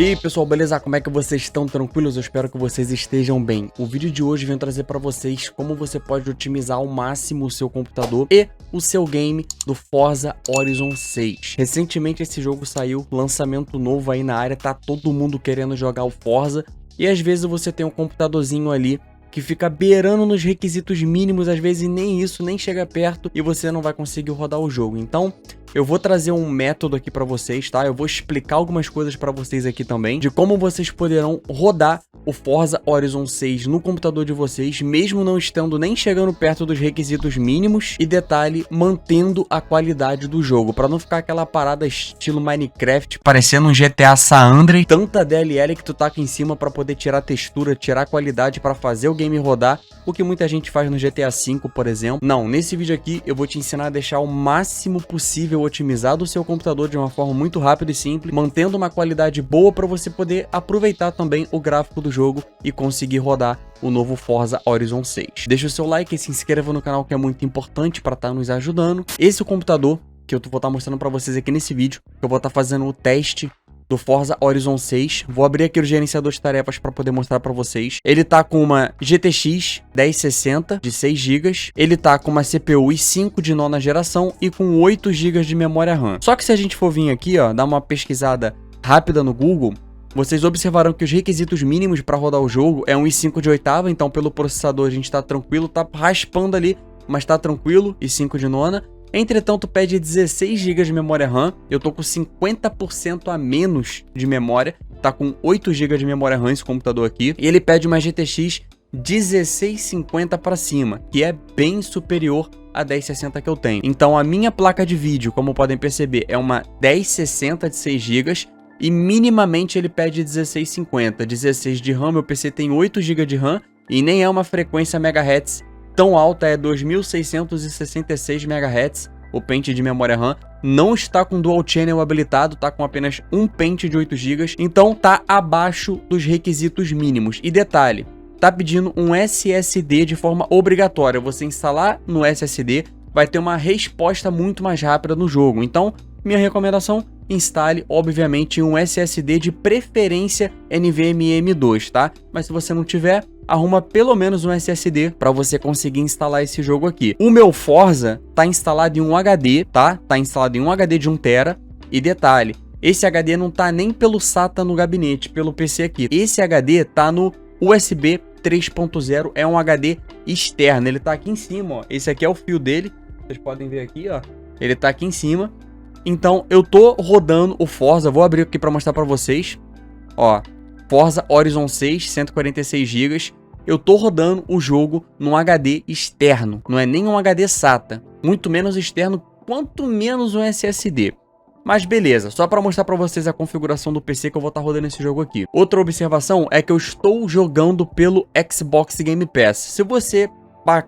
E aí pessoal, beleza? Como é que vocês estão? Tranquilos? Eu espero que vocês estejam bem. O vídeo de hoje vem trazer para vocês como você pode otimizar ao máximo o seu computador e o seu game do Forza Horizon 6. Recentemente esse jogo saiu, lançamento novo aí na área, tá todo mundo querendo jogar o Forza e às vezes você tem um computadorzinho ali que fica beirando nos requisitos mínimos, às vezes nem isso, nem chega perto e você não vai conseguir rodar o jogo. Então, eu vou trazer um método aqui para vocês, tá? Eu vou explicar algumas coisas para vocês aqui também, de como vocês poderão rodar o Forza Horizon 6 no computador de vocês, mesmo não estando nem chegando perto dos requisitos mínimos e, detalhe, mantendo a qualidade do jogo, para não ficar aquela parada estilo Minecraft, parecendo um GTA San Andreas, tanta DLL que tu taca em cima para poder tirar textura, tirar qualidade para fazer o game rodar, o que muita gente faz no GTA V, por exemplo. Não, nesse vídeo aqui eu vou te ensinar a deixar o máximo possível otimizado o seu computador de uma forma muito rápida e simples, mantendo uma qualidade boa para você poder aproveitar também o gráfico do jogo e conseguir rodar o novo Forza Horizon 6. Deixa o seu like e se inscreva no canal, que é muito importante para estar nos ajudando. Esse é o computador que eu vou estar mostrando para vocês aqui nesse vídeo, que eu vou estar fazendo o teste do Forza Horizon 6. Vou abrir aqui o gerenciador de tarefas para poder mostrar para vocês. Ele tá com uma GTX 1060 de 6 GB, ele tá com uma CPU i5 de 9ª geração e com 8 GB de memória RAM. Só que se a gente for vir aqui, ó, dar uma pesquisada rápida no Google, vocês observarão que os requisitos mínimos para rodar o jogo é um i5 de 8ª, então pelo processador a gente tá tranquilo, tá raspando ali, mas tá tranquilo, i5 de 9ª. Entretanto, pede 16 GB de memória RAM, eu tô com 50% a menos de memória, tá com 8 GB de memória RAM esse computador aqui, e ele pede uma GTX 1650 para cima, que é bem superior a 1060 que eu tenho. Então a minha placa de vídeo, como podem perceber, é uma 1060 de 6 GB, e minimamente ele pede 1650, 16 de RAM, meu PC tem 8 GB de RAM, e nem é uma frequência MHz tão alta, é 2666 MHz, o pente de memória RAM, não está com Dual Channel habilitado, tá com apenas um pente de 8 GB, então tá abaixo dos requisitos mínimos. E detalhe, tá pedindo um SSD de forma obrigatória, você instalar no SSD, vai ter uma resposta muito mais rápida no jogo. Então, minha recomendação, instale, obviamente, um SSD de preferência NVMe M2, tá? Mas se você não tiver, arruma pelo menos um SSD para você conseguir instalar esse jogo aqui. O meu Forza tá instalado em um HD, tá? Tá instalado em um HD de 1 TB. E detalhe, esse HD não tá nem pelo SATA no gabinete, pelo PC aqui. Esse HD tá no USB 3.0, é um HD externo. Ele tá aqui em cima, ó. Esse aqui é o fio dele. Vocês podem ver aqui, ó. Ele tá aqui em cima. Então, eu tô rodando o Forza, vou abrir aqui para mostrar para vocês. Ó, Forza Horizon 6, 146 GB. Eu tô rodando o jogo num HD externo, não é nem um HD SATA, muito menos externo, quanto menos um SSD. Mas beleza, só para mostrar para vocês a configuração do PC que eu vou estar rodando esse jogo aqui. Outra observação é que eu estou jogando pelo Xbox Game Pass. Se você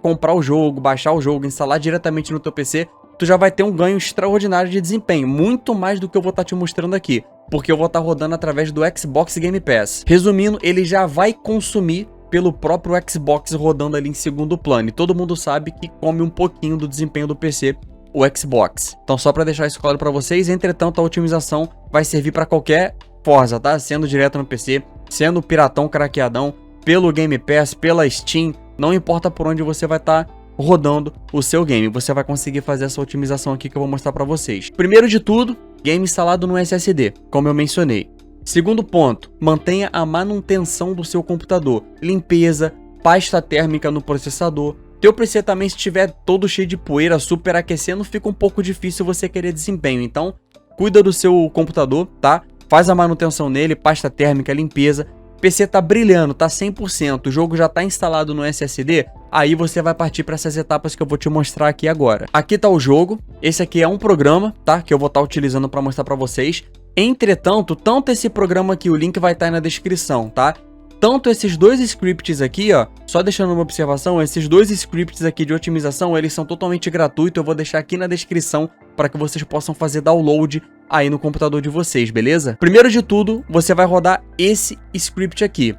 comprar o jogo, baixar o jogo, instalar diretamente no teu PC, tu já vai ter um ganho extraordinário de desempenho, muito mais do que eu vou estar te mostrando aqui, porque eu vou estar rodando através do Xbox Game Pass. Resumindo, ele já vai consumir pelo próprio Xbox rodando ali em segundo plano, e todo mundo sabe que come um pouquinho do desempenho do PC, o Xbox. Então só para deixar isso claro para vocês, entretanto a otimização vai servir para qualquer Forza, tá? Sendo direto no PC, sendo piratão craqueadão, pelo Game Pass, pela Steam, não importa por onde você vai estar rodando o seu game, você vai conseguir fazer essa otimização aqui que eu vou mostrar para vocês. Primeiro de tudo, game instalado no SSD, como eu mencionei. Segundo ponto, mantenha a manutenção do seu computador, limpeza, pasta térmica no processador. Teu PC também, se estiver todo cheio de poeira, superaquecendo, fica um pouco difícil você querer desempenho. Então, cuida do seu computador, tá? Faz a manutenção nele, pasta térmica, limpeza. PC tá brilhando, tá 100%, o jogo já tá instalado no SSD, aí você vai partir para essas etapas que eu vou te mostrar aqui agora. Aqui tá o jogo, esse aqui é um programa, tá? Que eu vou estar utilizando para mostrar para vocês. Entretanto, tanto esse programa aqui, o link vai estar aí na descrição, tá? Tanto esses dois scripts aqui, ó, só deixando uma observação, esses dois scripts aqui de otimização, eles são totalmente gratuitos, eu vou deixar aqui na descrição para que vocês possam fazer download aí no computador de vocês, beleza? Primeiro de tudo, você vai rodar esse script aqui,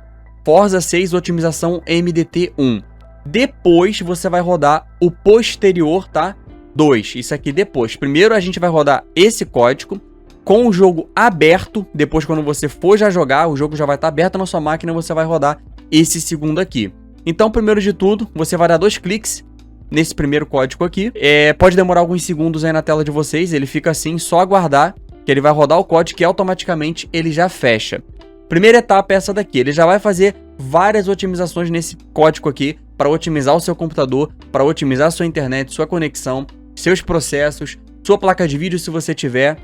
Forza 6 otimização MDT1. Depois você vai rodar o posterior, tá? 2, isso aqui depois. Primeiro a gente vai rodar esse código, com o jogo aberto. Depois, quando você for já jogar, o jogo já vai estar aberto na sua máquina e você vai rodar esse segundo aqui. Então, primeiro de tudo, você vai dar 2 cliques nesse primeiro código aqui. Pode demorar alguns segundos aí na tela de vocês, ele fica assim, só aguardar que ele vai rodar o código e automaticamente ele já fecha. Primeira etapa é essa daqui, ele já vai fazer várias otimizações nesse código aqui para otimizar o seu computador, para otimizar a sua internet, sua conexão, seus processos, sua placa de vídeo se você tiver.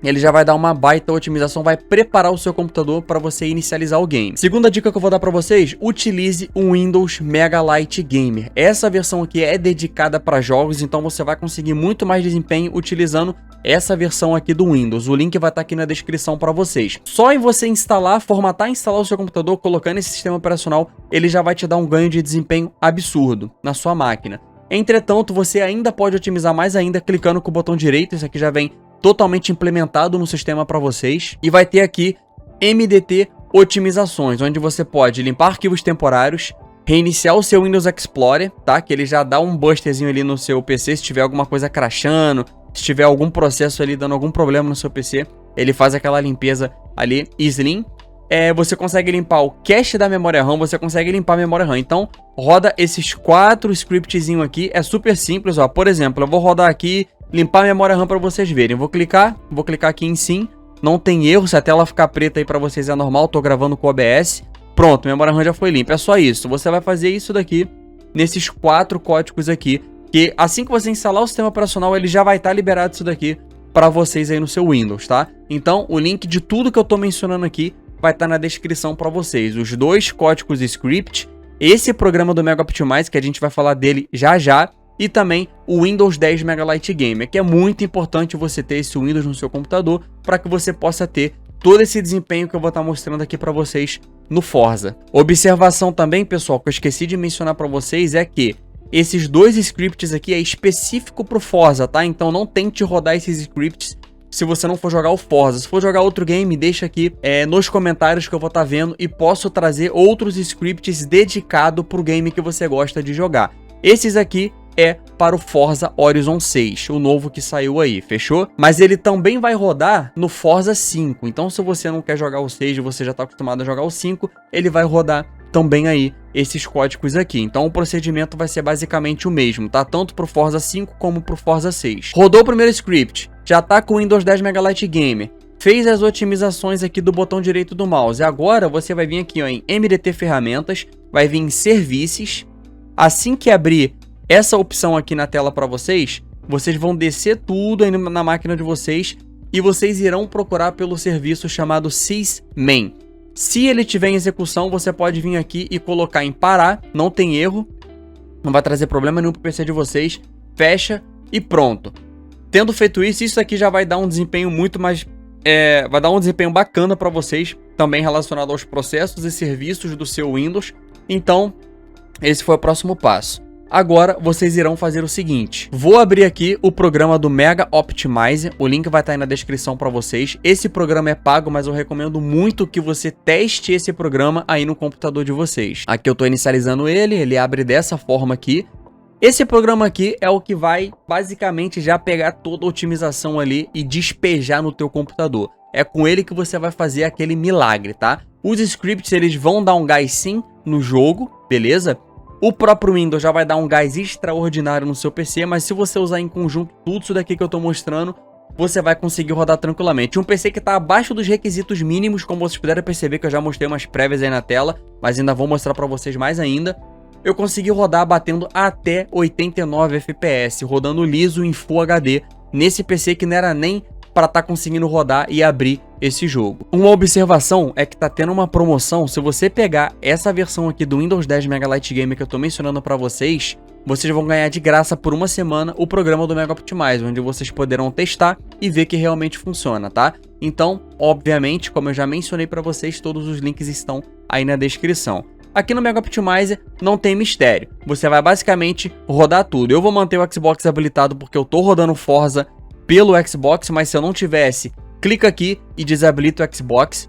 Ele já vai dar uma baita otimização, vai preparar o seu computador para você inicializar o game. Segunda dica que eu vou dar para vocês, utilize o Windows Mega Lite Gamer. Essa versão aqui é dedicada para jogos, então você vai conseguir muito mais desempenho utilizando essa versão aqui do Windows. O link vai estar aqui na descrição para vocês. Só em você instalar, formatar e instalar o seu computador, colocando esse sistema operacional, ele já vai te dar um ganho de desempenho absurdo na sua máquina. Entretanto, você ainda pode otimizar mais ainda clicando com o botão direito. Esse aqui já vem totalmente implementado no sistema para vocês. E vai ter aqui MDT Otimizações, onde você pode limpar arquivos temporários, reiniciar o seu Windows Explorer, tá? Que ele já dá um busterzinho ali no seu PC se tiver alguma coisa crashando, se tiver algum processo ali dando algum problema no seu PC, ele faz aquela limpeza ali, slim. Você consegue limpar o cache da memória RAM, você consegue limpar a memória RAM. Então, roda esses 4 scriptzinhos aqui, é super simples, ó. Por exemplo, eu vou rodar aqui, limpar a memória RAM para vocês verem. Vou clicar aqui em sim, não tem erro, se a tela ficar preta aí para vocês é normal, tô gravando com o OBS. Pronto, memória RAM já foi limpa, é só isso. Você vai fazer isso daqui, nesses 4 códigos aqui, que assim que você instalar o sistema operacional, ele já vai estar liberado isso daqui para vocês aí no seu Windows, tá? Então, o link de tudo que eu tô mencionando aqui vai estar na descrição para vocês. Os 2 códigos script, esse programa do Mega Optimize, que a gente vai falar dele já já, e também o Windows 10 Mega Lite Gamer, que é muito importante você ter esse Windows no seu computador para que você possa ter todo esse desempenho que eu vou estar mostrando aqui para vocês no Forza. Observação também, pessoal, que eu esqueci de mencionar para vocês é que esses 2 scripts aqui é específico para o Forza, tá? Então não tente rodar esses scripts se você não for jogar o Forza. Se for jogar outro game, deixa aqui nos comentários que eu vou estar vendo e posso trazer outros scripts dedicados para o game que você gosta de jogar. Esses aqui é para o Forza Horizon 6, o novo que saiu aí, fechou? Mas ele também vai rodar no Forza 5, então se você não quer jogar o 6 e você já está acostumado a jogar o 5, ele vai rodar também aí esses códigos aqui. Então o procedimento vai ser basicamente o mesmo, tá? Tanto para o Forza 5 como para o Forza 6. Rodou o primeiro script, já tá com o Windows 10 Mega Lite Gamer, fez as otimizações aqui do botão direito do mouse. Agora você vai vir aqui ó, em MDT Ferramentas, vai vir em Serviços. Assim que abrir essa opção aqui na tela para vocês, vocês vão descer tudo aí na máquina de vocês e vocês irão procurar pelo serviço chamado Sysmain. Se ele estiver em execução, você pode vir aqui e colocar em parar, não tem erro, não vai trazer problema nenhum para o PC de vocês, fecha e pronto. Tendo feito isso, isso aqui já vai dar um desempenho muito mais, vai dar um desempenho bacana para vocês, também relacionado aos processos e serviços do seu Windows. Então, esse foi o próximo passo. Agora vocês irão fazer o seguinte, vou abrir aqui o programa do Mega Optimize, o link vai estar aí na descrição para vocês. Esse programa é pago, mas eu recomendo muito que você teste esse programa aí no computador de vocês. Aqui eu estou inicializando ele abre dessa forma aqui. Esse programa aqui é o que vai basicamente já pegar toda a otimização ali e despejar no teu computador. É com ele que você vai fazer aquele milagre, tá? Os scripts eles vão dar um gás sim no jogo, beleza? O próprio Windows já vai dar um gás extraordinário no seu PC, mas se você usar em conjunto tudo isso daqui que eu estou mostrando, você vai conseguir rodar tranquilamente. Um PC que está abaixo dos requisitos mínimos, como vocês puderam perceber que eu já mostrei umas prévias aí na tela, mas ainda vou mostrar para vocês mais ainda. Eu consegui rodar batendo até 89 FPS, rodando liso em Full HD, nesse PC que não era nem para estar conseguindo rodar e abrir esse jogo. Uma observação é que tá tendo uma promoção. Se você pegar essa versão aqui do Windows 10 Mega Lite Gamer que eu tô mencionando para vocês, vocês vão ganhar de graça por uma semana o programa do Mega Optimize, onde vocês poderão testar e ver que realmente funciona, tá? Então, obviamente, como eu já mencionei para vocês, todos os links estão aí na descrição. Aqui no Mega Optimizer não tem mistério, você vai basicamente rodar tudo. Eu vou manter o Xbox habilitado porque eu tô rodando Forza pelo Xbox, mas se eu não tivesse, clica aqui e desabilita o Xbox.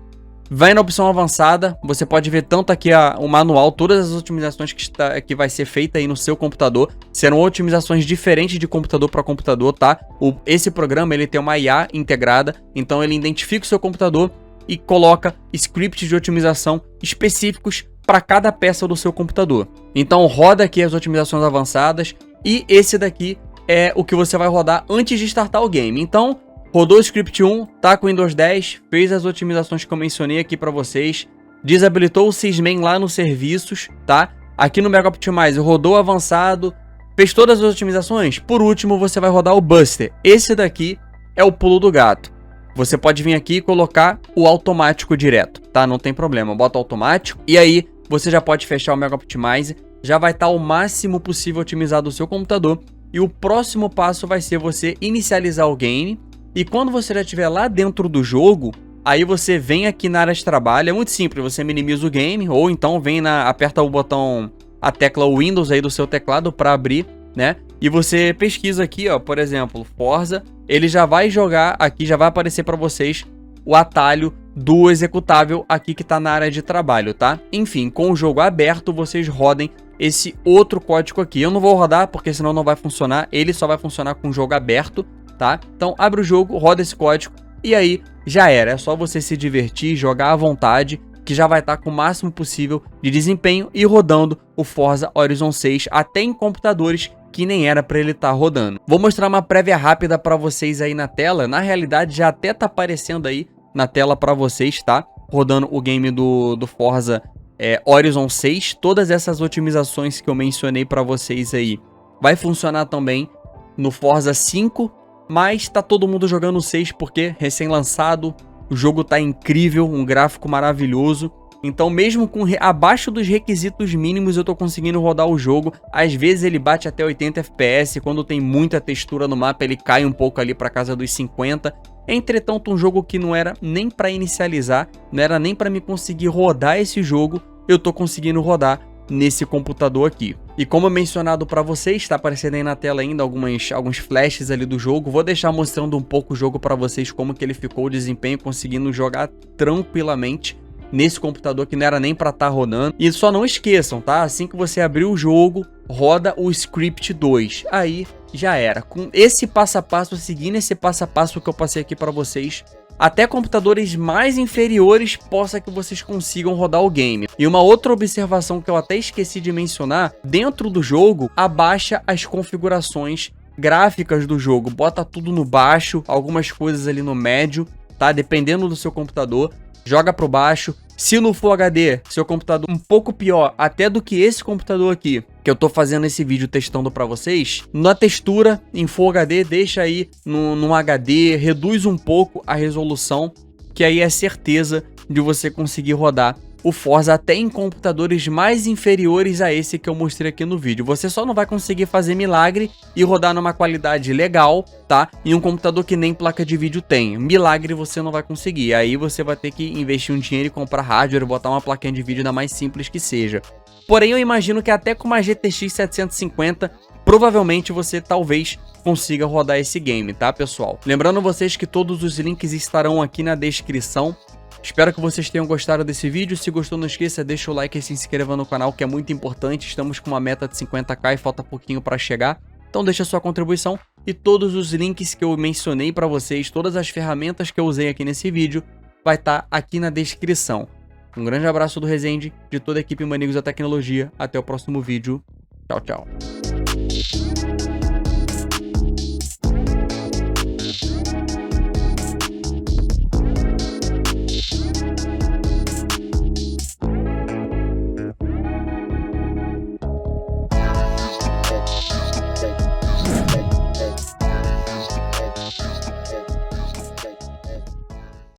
vai na opção avançada, você pode ver tanto aqui o manual, todas as otimizações que vai ser feita aí no seu computador. Serão otimizações diferentes de computador para computador, tá? Esse programa, ele tem uma IA integrada, então ele identifica o seu computador e coloca scripts de otimização específicos para cada peça do seu computador. Então roda aqui as otimizações avançadas e esse daqui é o que você vai rodar antes de startar o game. Então, rodou o script 1, tá com Windows 10, fez as otimizações que eu mencionei aqui para vocês, desabilitou o Sysmain lá nos serviços, tá? Aqui no Mega Optimizer rodou o avançado, fez todas as otimizações. Por último, você vai rodar o Buster. Esse daqui é o pulo do gato. Você pode vir aqui e colocar o automático direto, tá? Não tem problema, bota automático e aí você já pode fechar o Mega Optimizer, já vai estar o máximo possível otimizado o seu computador e o próximo passo vai ser você inicializar o game. E quando você já estiver lá dentro do jogo, aí você vem aqui na área de trabalho, é muito simples, você minimiza o game, ou então aperta o botão, a tecla Windows aí do seu teclado para abrir, né? E você pesquisa aqui, ó, por exemplo, Forza, ele já vai jogar aqui, já vai aparecer para vocês o atalho do executável aqui que tá na área de trabalho, tá? Enfim, com o jogo aberto, vocês rodem esse outro código aqui. Eu não vou rodar porque senão não vai funcionar, ele só vai funcionar com o jogo aberto, tá? Então abre o jogo, roda esse código e aí já era. É só você se divertir, jogar à vontade, que já vai estar com o máximo possível de desempenho e rodando o Forza Horizon 6 até em computadores que nem era para ele estar rodando. Vou mostrar uma prévia rápida para vocês aí na tela. Na realidade já até tá aparecendo aí na tela para vocês, tá? Rodando o game do Forza Horizon 6. Todas essas otimizações que eu mencionei para vocês aí vai funcionar também no Forza 5. Mas tá todo mundo jogando o 6 porque recém-lançado, o jogo tá incrível, um gráfico maravilhoso. Então mesmo com abaixo dos requisitos mínimos eu tô conseguindo rodar o jogo. Às vezes ele bate até 80 FPS, quando tem muita textura no mapa ele cai um pouco ali pra casa dos 50. Entretanto, um jogo que não era nem pra inicializar, não era nem pra me conseguir rodar esse jogo, eu tô conseguindo rodar nesse computador aqui. E como mencionado para vocês, está aparecendo aí na tela ainda alguns flashes ali do jogo. Vou deixar mostrando um pouco o jogo para vocês, como que ele ficou, o desempenho, conseguindo jogar tranquilamente nesse computador que não era nem para estar rodando. E só não esqueçam, tá? Assim que você abrir o jogo, roda o script 2. Aí já era. Com esse passo a passo, seguindo esse passo a passo que eu passei aqui para vocês, até computadores mais inferiores possa que vocês consigam rodar o game. E uma outra observação que eu até esqueci de mencionar, dentro do jogo, abaixa as configurações gráficas do jogo, bota tudo no baixo, algumas coisas ali no médio, tá? Dependendo do seu computador, joga pro baixo. Se no Full HD, seu computador um pouco pior até do que esse computador aqui, que eu tô fazendo esse vídeo testando pra vocês, na textura em Full HD, deixa aí no HD, reduz um pouco a resolução, que aí é certeza de você conseguir rodar o Forza até em computadores mais inferiores a esse que eu mostrei aqui no vídeo. Você só não vai conseguir fazer milagre e rodar numa qualidade legal, tá? Em um computador que nem placa de vídeo tem. Milagre você não vai conseguir. Aí você vai ter que investir um dinheiro e comprar hardware, botar uma plaquinha de vídeo da mais simples que seja. Porém, eu imagino que até com uma GTX 750, provavelmente você talvez consiga rodar esse game, tá, pessoal? Lembrando vocês que todos os links estarão aqui na descrição. Espero que vocês tenham gostado desse vídeo. Se gostou, não esqueça, deixa o like e se inscreva no canal, que é muito importante. Estamos com uma meta de 50k e falta pouquinho para chegar. Então deixa a sua contribuição e todos os links que eu mencionei para vocês, todas as ferramentas que eu usei aqui nesse vídeo, vai estar aqui na descrição. Um grande abraço do Resende, de toda a equipe Manigos da Tecnologia. Até o próximo vídeo. Tchau, tchau.